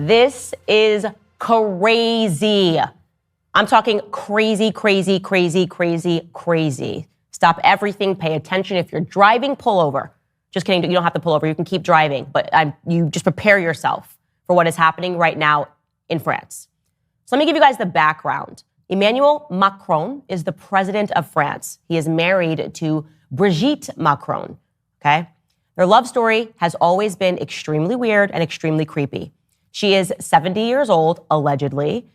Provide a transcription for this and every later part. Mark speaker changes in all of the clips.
Speaker 1: This is crazy. I'm talking crazy, crazy, crazy, crazy, crazy. Stop everything. Pay attention. If you're driving, pull over. Just kidding. You don't have to pull over. You can keep driving. But you just prepare yourself for what is happening right now in France. So let me give you guys the background. Emmanuel Macron is the president of France. He is married to Brigitte Macron, okay? Their love story has always been extremely weird and extremely creepy. She is 70 years old, allegedly,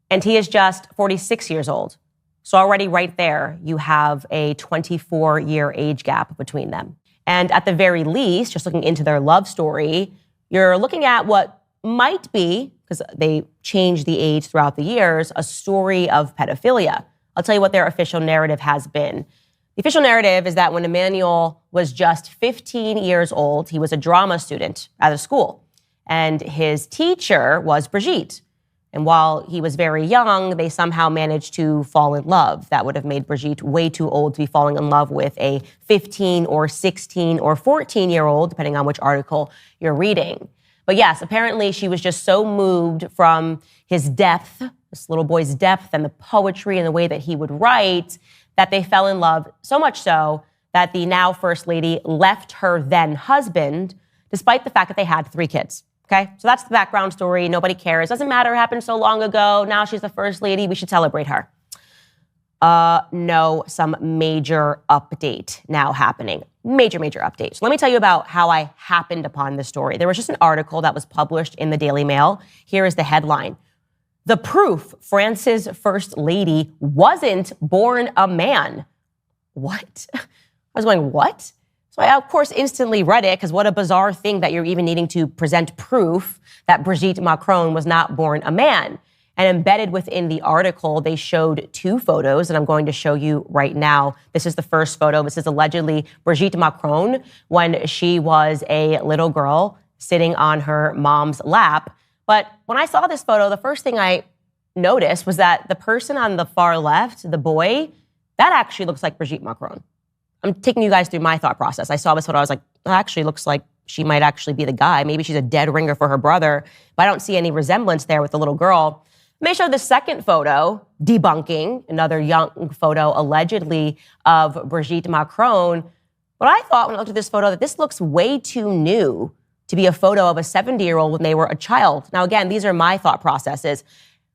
Speaker 1: and he is just 46 years old. So already right there, you have a 24-year age gap between them. And at the very least, just looking into their love story, you're looking at what might be, because they change the age throughout the years, a story of pedophilia. I'll tell you what their official narrative has been. The official narrative is that when Emmanuel was just 15 years old, he was a drama student at a school, and his teacher was Brigitte. And while he was very young, they somehow managed to fall in love. That would have made Brigitte way too old to be falling in love with a 15 or 16 or 14-year-old, depending on which article you're reading. But yes, apparently she was just so moved from his depth, this little boy's depth and the poetry and the way that he would write, that they fell in love, so much so that the now First Lady left her then husband, despite the fact that they had 3 kids. Okay, so that's the background story. Nobody cares. Doesn't matter. It happened so long ago. Now she's the First Lady. We should celebrate her. No, some major update now happening. Major update. So let me tell you about how I happened upon this story. There was just an article that was published in the Daily Mail. Here is the headline. The proof France's First Lady wasn't born a man. What? I was going, what? So I, of course, instantly read it, because what a bizarre thing that you're even needing to present proof that Brigitte Macron was not born a man. And embedded within the article, they showed 2 photos that I'm going to show you right now. This is the first photo. This is allegedly Brigitte Macron when she was a little girl sitting on her mom's lap. But when I saw this photo, the first thing I noticed was that the person on the far left, the boy, that actually looks like Brigitte Macron. I'm taking you guys through my thought process. I saw this photo. I was like, it actually looks like she might actually be the guy. Maybe she's a dead ringer for her brother, but I don't see any resemblance there with the little girl. They showed the second photo, debunking another young photo, allegedly, of Brigitte Macron. But I thought when I looked at this photo that this looks way too new to be a photo of a 70-year-old when they were a child. Now, again, these are my thought processes.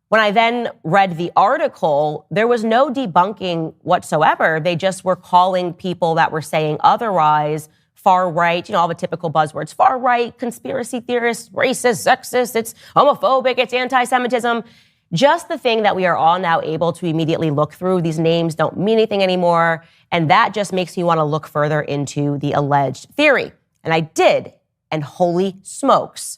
Speaker 1: When I then read the article, there was no debunking whatsoever. They just were calling people that were saying otherwise far right, all the typical buzzwords, far right, conspiracy theorists, racist, sexist, it's homophobic, it's anti-Semitism. Just the thing that we are all now able to immediately look through. These names don't mean anything anymore. And that just makes me want to look further into the alleged theory. And I did. And holy smokes.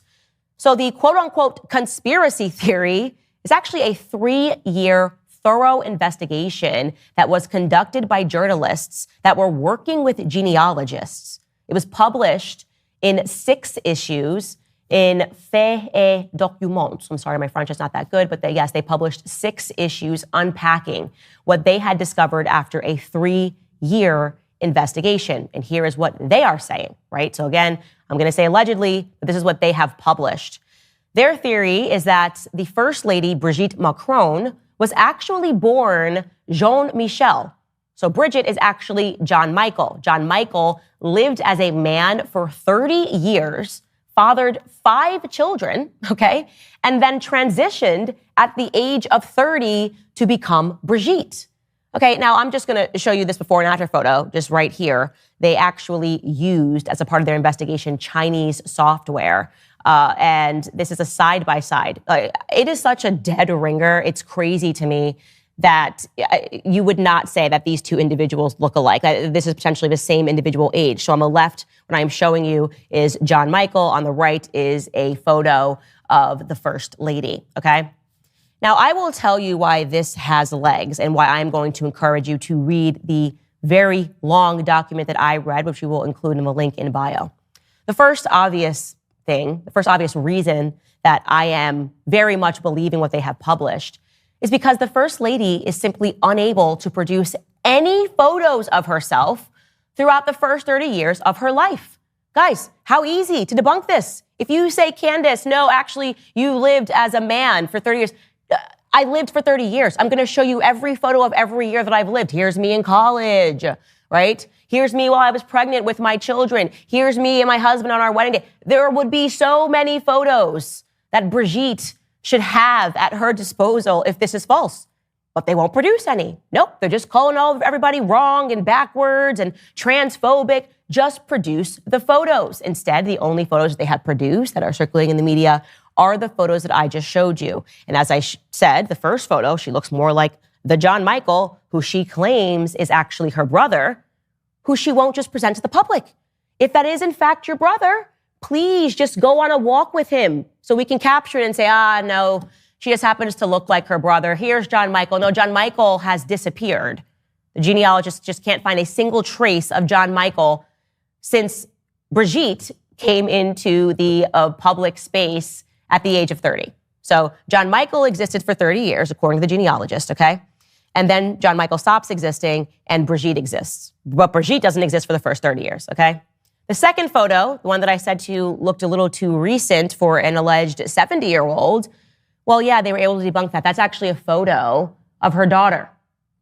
Speaker 1: So the quote unquote conspiracy theory is actually a 3-year thorough investigation that was conducted by journalists that were working with genealogists. It was published in 6 issues in Faits et Documents. I'm sorry, my French is not that good, but they published 6 issues unpacking what they had discovered after a 3-year investigation. And here is what they are saying, right? So again, I'm going to say allegedly, but this is what they have published. Their theory is that the First Lady, Brigitte Macron, was actually born Jean Michel. So Brigitte is actually John Michael. John Michael lived as a man for 30 years, fathered 5 children, okay, and then transitioned at the age of 30 to become Brigitte. Okay, now I'm just going to show you this before and after photo, just right here. They actually used, as a part of their investigation, Chinese software. And this is a side-by-side. It is such a dead ringer. It's crazy to me that you would not say that these 2 individuals look alike. This is potentially the same individual age. So on the left, what I'm showing you is John Michael. On the right is a photo of the First Lady, okay? Now, I will tell you why this has legs and why I'm going to encourage you to read the very long document that I read, which we will include in the link in bio. The first obvious reason that I am very much believing what they have published is because the First Lady is simply unable to produce any photos of herself throughout the first 30 years of her life. Guys, how easy to debunk this? If you say, Candace, no, actually, you lived as a man for 30 years. I lived for 30 years. I'm going to show you every photo of every year that I've lived. Here's me in college, right? Here's me while I was pregnant with my children. Here's me and my husband on our wedding day. There would be so many photos that Brigitte should have at her disposal if this is false. But they won't produce any. Nope, they're just calling everybody wrong and backwards and transphobic. Just produce the photos. Instead, the only photos they have produced that are circulating in the media are the photos that I just showed you. And as I said, the first photo, she looks more like the John Michael, who she claims is actually her brother, who she won't just present to the public. If that is in fact your brother, please just go on a walk with him so we can capture it and say, no, she just happens to look like her brother. Here's John Michael. No, John Michael has disappeared. The genealogist just can't find a single trace of John Michael since Brigitte came into the public space at the age of 30. So John Michael existed for 30 years, according to the genealogist, okay? And then John Michael stops existing and Brigitte exists. But Brigitte doesn't exist for the first 30 years, okay? The second photo, the one that I said to you looked a little too recent for an alleged 70-year-old, well, yeah, they were able to debunk that. That's actually a photo of her daughter,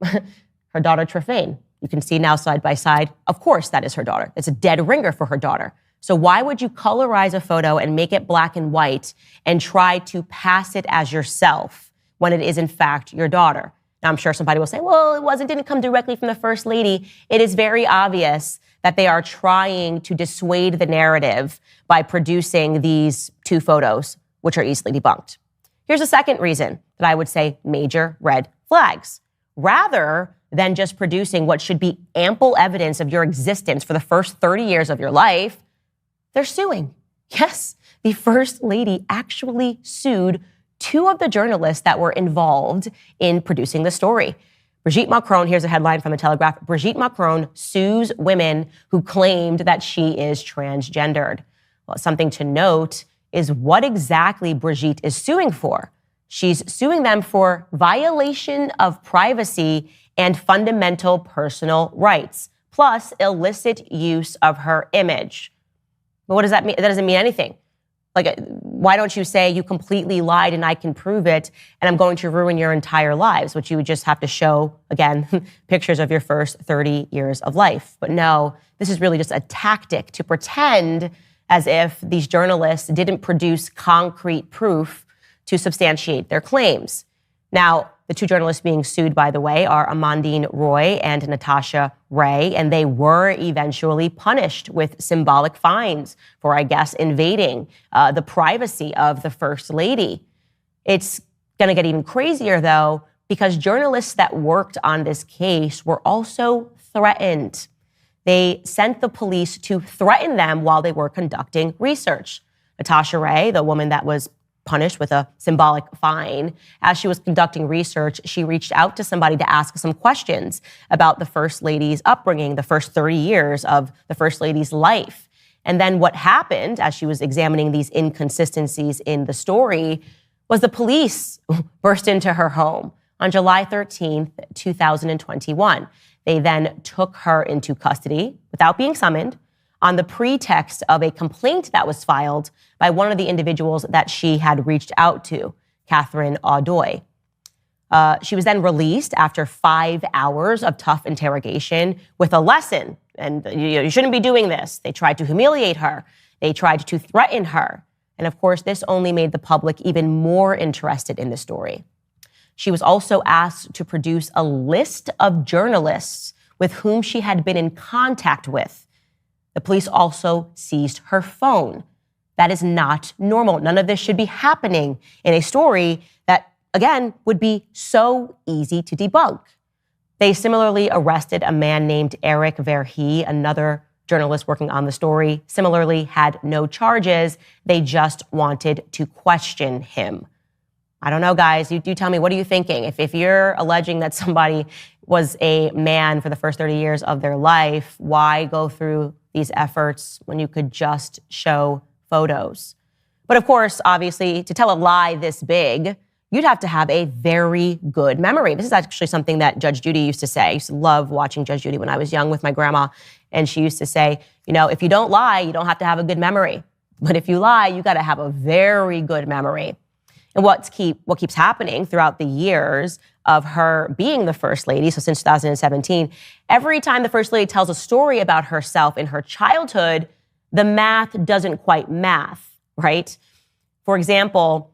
Speaker 1: her daughter Trefane. You can see now side by side. Of course, that is her daughter. It's a dead ringer for her daughter. So why would you colorize a photo and make it black and white and try to pass it as yourself when it is in fact your daughter? Now, I'm sure somebody will say, well, didn't come directly from the First Lady. It is very obvious that they are trying to dissuade the narrative by producing these two photos, which are easily debunked. Here's a second reason that I would say major red flags. Rather than just producing what should be ample evidence of your existence for the first 30 years of your life, they're suing. Yes, the First Lady actually sued two of the journalists that were involved in producing the story. Brigitte Macron, here's a headline from the Telegraph, Brigitte Macron sues women who claimed that she is transgendered. Well, something to note is what exactly Brigitte is suing for. She's suing them for violation of privacy and fundamental personal rights, plus illicit use of her image. But what does that mean? That doesn't mean anything. Like, why don't you say you completely lied and I can prove it and I'm going to ruin your entire lives, which you would just have to show, again, pictures of your first 30 years of life. But no, this is really just a tactic to pretend as if these journalists didn't produce concrete proof to substantiate their claims. Now, the two journalists being sued, by the way, are Amandine Roy and Natasha Ray, and they were eventually punished with symbolic fines for, I guess, invading the privacy of the First Lady. It's going to get even crazier, though, because journalists that worked on this case were also threatened. They sent the police to threaten them while they were conducting research. Natasha Ray, the woman that was punished with a symbolic fine, as she was conducting research, she reached out to somebody to ask some questions about the First Lady's upbringing, the first 30 years of the First Lady's life. And then what happened as she was examining these inconsistencies in the story was the police burst into her home on July 13th, 2021. They then took her into custody without being summoned on the pretext of a complaint that was filed by one of the individuals that she had reached out to, Catherine Audoy. She was then released after 5 hours of tough interrogation with a lesson. And you shouldn't be doing this. They tried to humiliate her. They tried to threaten her. And of course, this only made the public even more interested in the story. She was also asked to produce a list of journalists with whom she had been in contact with. The police also seized her phone. That is not normal. None of this should be happening in a story that, again, would be so easy to debunk. They similarly arrested a man named Eric Verhey, another journalist working on the story, similarly had no charges. They just wanted to question him. I don't know, guys. You tell me, what are you thinking? If you're alleging that somebody was a man for the first 30 years of their life, why go through these efforts when you could just show photos? But of course, obviously, to tell a lie this big, you'd have to have a very good memory. This is actually something that Judge Judy used to say. I used to love watching Judge Judy when I was young with my grandma. And she used to say, if you don't lie, you don't have to have a good memory. But if you lie, you got to have a very good memory. And what keeps happening throughout the years of her being the first lady, so since 2017, every time the first lady tells a story about herself in her childhood, the math doesn't quite math, right? For example,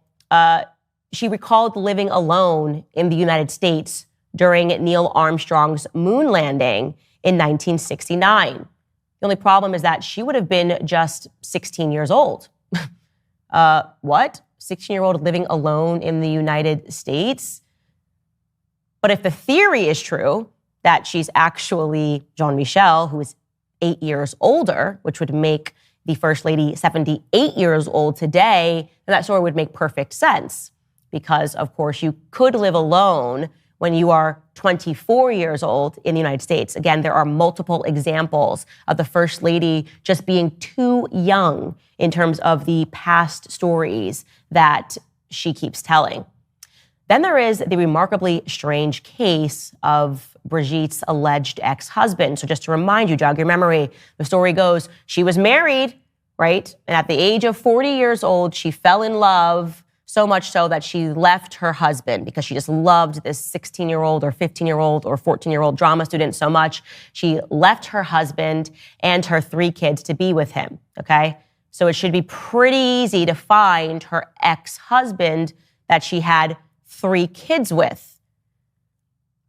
Speaker 1: she recalled living alone in the United States during Neil Armstrong's moon landing in 1969. The only problem is that she would have been just 16 years old. What? 16-year-old living alone in the United States? But if the theory is true, that she's actually Jean-Michel, who is 8 years older, which would make the First Lady 78 years old today, then that story would make perfect sense. Because, of course, you could live alone when you are 24 years old in the United States. Again, there are multiple examples of the First Lady just being too young in terms of the past stories that she keeps telling. Then there is the remarkably strange case of Brigitte's alleged ex-husband. So just to remind you, jog your memory, the story goes, she was married, right? And at the age of 40 years old, she fell in love, so much so that she left her husband because she just loved this 16-year-old or 15-year-old or 14-year-old drama student so much. She left her husband and her 3 kids to be with him, okay? So it should be pretty easy to find her ex-husband that she had 3 kids with.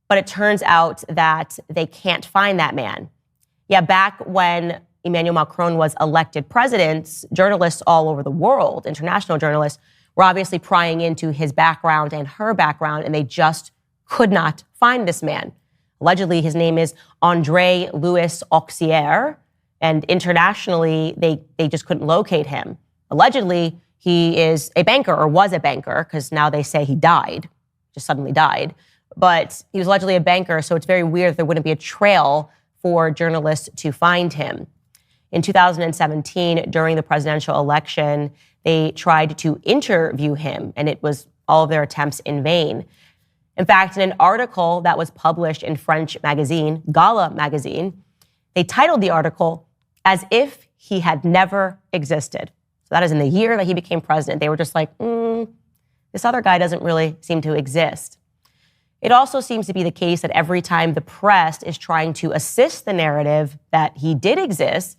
Speaker 1: But it turns out that they can't find that man. Yeah, back when Emmanuel Macron was elected president, journalists all over the world, international journalists, were obviously prying into his background and her background, and they just could not find this man. Allegedly, his name is André Louis Auxier, and internationally, they just couldn't locate him. Allegedly, he is a banker, or was a banker, because now they say he died, just suddenly died. But he was allegedly a banker, so it's very weird that there wouldn't be a trail for journalists to find him. In 2017, during the presidential election, they tried to interview him, and it was all of their attempts in vain. In fact, in an article that was published in French magazine, Gala magazine, they titled the article, "As if he had never existed." So that is in the year that he became president. They were just like, this other guy doesn't really seem to exist. It also seems to be the case that every time the press is trying to assist the narrative that he did exist,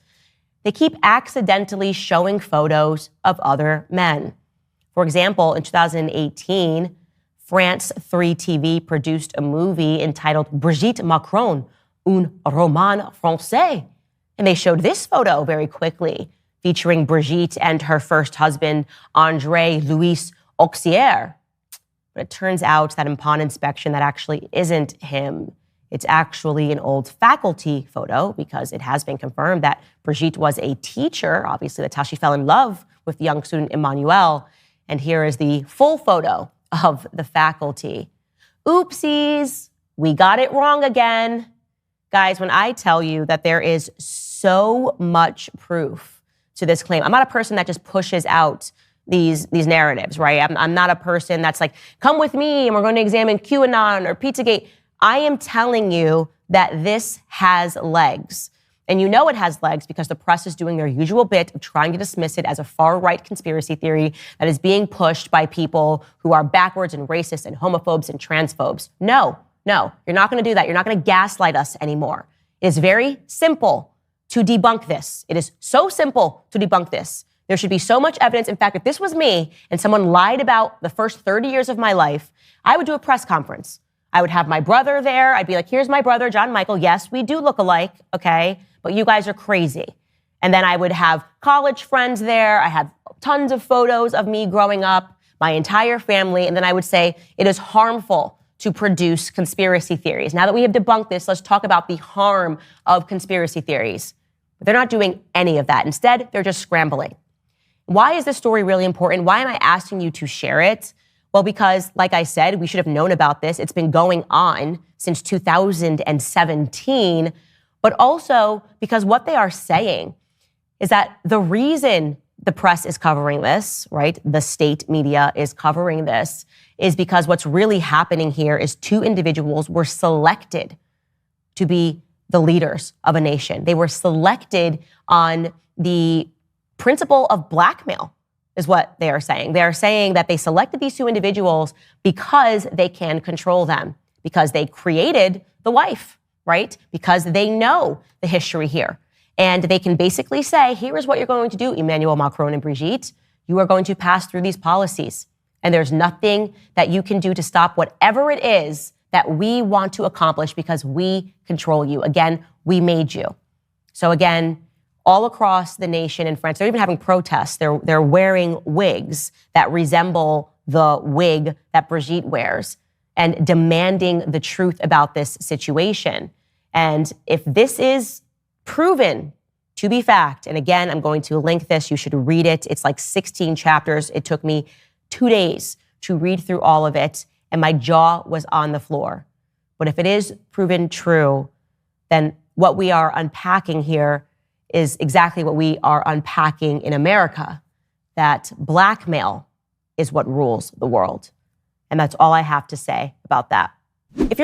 Speaker 1: they keep accidentally showing photos of other men. For example, in 2018, France 3 TV produced a movie entitled Brigitte Macron, un roman français. And they showed this photo very quickly, featuring Brigitte and her first husband, André Louis Auxier. But it turns out that upon inspection, that actually isn't him. It's actually an old faculty photo because it has been confirmed that Brigitte was a teacher. Obviously, that's how she fell in love with the young student Emmanuel. And here is the full photo of the faculty. Oopsies, we got it wrong again. Guys, when I tell you that there is so much proof to this claim, I'm not a person that just pushes out these narratives, right? I'm not a person that's like, come with me and we're going to examine QAnon or Pizzagate. I am telling you that this has legs. And you know it has legs because the press is doing their usual bit of trying to dismiss it as a far-right conspiracy theory that is being pushed by people who are backwards and racist and homophobes and transphobes. No, you're not going to do that. You're not going to gaslight us anymore. It is very simple to debunk this. It is so simple to debunk this. There should be so much evidence. In fact, if this was me and someone lied about the first 30 years of my life, I would do a press conference. I would have my brother there. I'd be like, here's my brother, John Michael. Yes, we do look alike, okay? But you guys are crazy. And then I would have college friends there. I have tons of photos of me growing up, my entire family. And then I would say it is harmful to produce conspiracy theories. Now that we have debunked this, let's talk about the harm of conspiracy theories. But they're not doing any of that. Instead, they're just scrambling. Why is this story really important? Why am I asking you to share it? Well, because, like I said, we should have known about this. It's been going on since 2017, but also because what they are saying is that the reason the press is covering this, right, the state media is covering this, is because what's really happening here is 2 individuals were selected to be the leaders of a nation. They were selected on the principle of blackmail is what they are saying. They are saying that they selected these two individuals because they can control them, because they created the wife, right? Because they know the history here. And they can basically say, here is what you're going to do, Emmanuel Macron and Brigitte. You are going to pass through these policies. And there's nothing that you can do to stop whatever it is that we want to accomplish because we control you. Again, we made you. So again, all across the nation in France, they're even having protests. They're wearing wigs that resemble the wig that Brigitte wears and demanding the truth about this situation. And if this is proven to be fact, and again, I'm going to link this, you should read it. It's like 16 chapters. It took me 2 days to read through all of it, and my jaw was on the floor. But if it is proven true, then what we are unpacking here is exactly what we are unpacking in America, that blackmail is what rules the world. And that's all I have to say about that. If you're